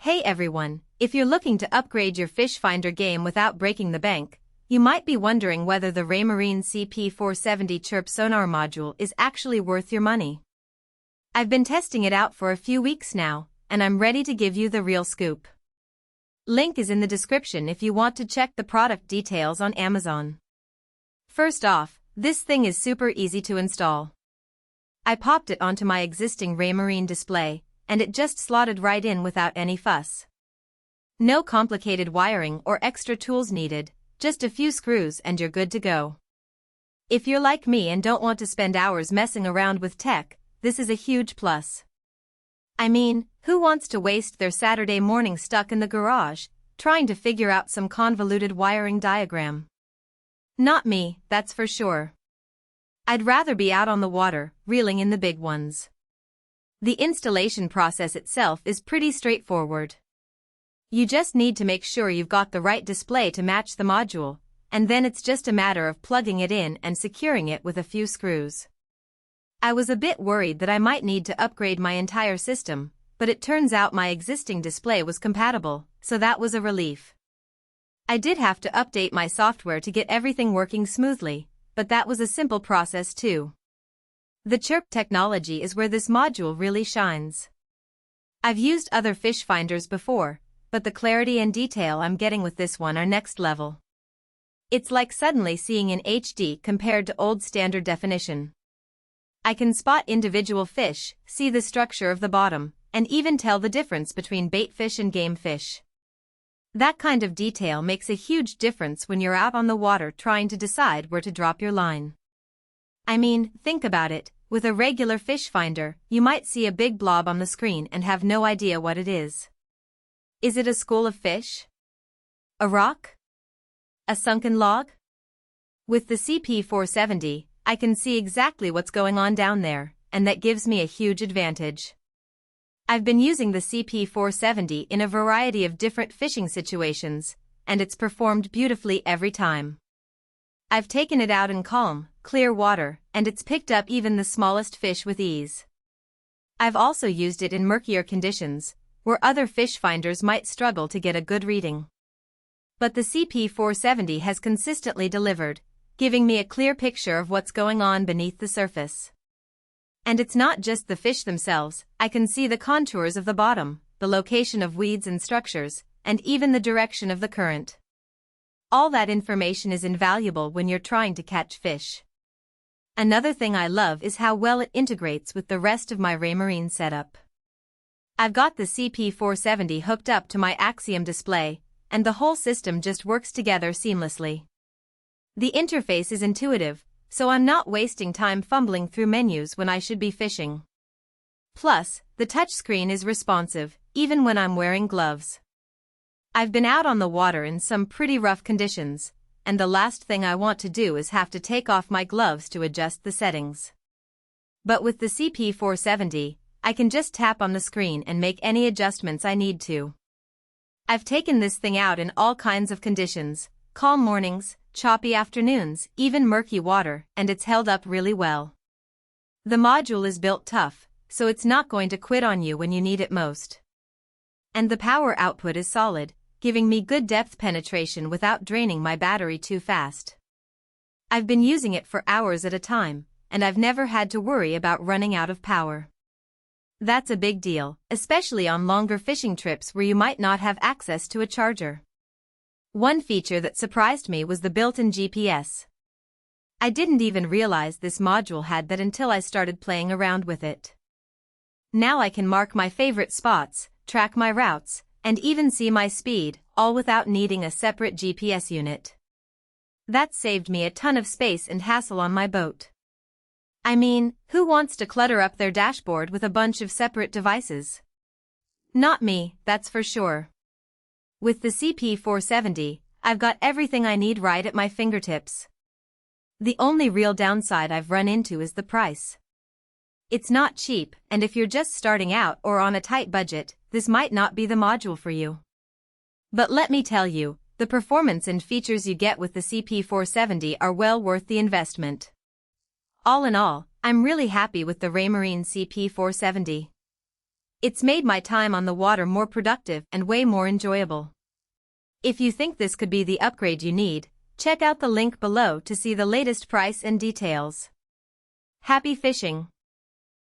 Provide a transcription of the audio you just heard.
Hey everyone, if you're looking to upgrade your fish finder game without breaking the bank, you might be wondering whether the Raymarine Cp470 Chirp Sonar module is actually worth your money. I've been testing it out for a few weeks now, and I'm ready to give you the real scoop. Link is in the description if you want to check the product details on Amazon. First off, this thing is super easy to install. I popped it onto my existing Raymarine display, and it just slotted right in without any fuss. No complicated wiring or extra tools needed, just a few screws and you're good to go. If you're like me and don't want to spend hours messing around with tech, this is a huge plus. I mean, who wants to waste their Saturday morning stuck in the garage, trying to figure out some convoluted wiring diagram? Not me, that's for sure. I'd rather be out on the water, reeling in the big ones. The installation process itself is pretty straightforward. You just need to make sure you've got the right display to match the module, and then it's just a matter of plugging it in and securing it with a few screws. I was a bit worried that I might need to upgrade my entire system, but it turns out my existing display was compatible, so that was a relief. I did have to update my software to get everything working smoothly, but that was a simple process too. The Chirp technology is where this module really shines. I've used other fish finders before, but the clarity and detail I'm getting with this one are next level. It's like suddenly seeing in HD compared to old standard definition. I can spot individual fish, see the structure of the bottom, and even tell the difference between bait fish and game fish. That kind of detail makes a huge difference when you're out on the water trying to decide where to drop your line. I mean, think about it, with a regular fish finder, you might see a big blob on the screen and have no idea what it is. Is it a school of fish? A rock? A sunken log? With the Cp470, I can see exactly what's going on down there, and that gives me a huge advantage. I've been using the Cp470 in a variety of different fishing situations, and it's performed beautifully every time. I've taken it out in calm, clear water, and it's picked up even the smallest fish with ease. I've also used it in murkier conditions, where other fish finders might struggle to get a good reading. But the Cp470 has consistently delivered, giving me a clear picture of what's going on beneath the surface. And it's not just the fish themselves, I can see the contours of the bottom, the location of weeds and structures, and even the direction of the current. All that information is invaluable when you're trying to catch fish. Another thing I love is how well it integrates with the rest of my Raymarine setup. I've got the Cp470 hooked up to my Axiom display, and the whole system just works together seamlessly. The interface is intuitive, so I'm not wasting time fumbling through menus when I should be fishing. Plus, the touchscreen is responsive, even when I'm wearing gloves. I've been out on the water in some pretty rough conditions, and the last thing I want to do is have to take off my gloves to adjust the settings. But with the Cp470, I can just tap on the screen and make any adjustments I need to. I've taken this thing out in all kinds of conditions, calm mornings, choppy afternoons, even murky water, and it's held up really well. The module is built tough, so it's not going to quit on you when you need it most. And the power output is solid, giving me good depth penetration without draining my battery too fast. I've been using it for hours at a time, and I've never had to worry about running out of power. That's a big deal, especially on longer fishing trips where you might not have access to a charger. One feature that surprised me was the built-in GPS. I didn't even realize this module had that until I started playing around with it. Now I can mark my favorite spots, track my routes, and even see my speed, all without needing a separate GPS unit. That saved me a ton of space and hassle on my boat. I mean, who wants to clutter up their dashboard with a bunch of separate devices? Not me, that's for sure. With the Cp470, I've got everything I need right at my fingertips. The only real downside I've run into is the price. It's not cheap, and if you're just starting out or on a tight budget, this might not be the module for you. But let me tell you, the performance and features you get with the Cp470 are well worth the investment. All in all, I'm really happy with the Raymarine Cp470. It's made my time on the water more productive and way more enjoyable. If you think this could be the upgrade you need, check out the link below to see the latest price and details. Happy fishing!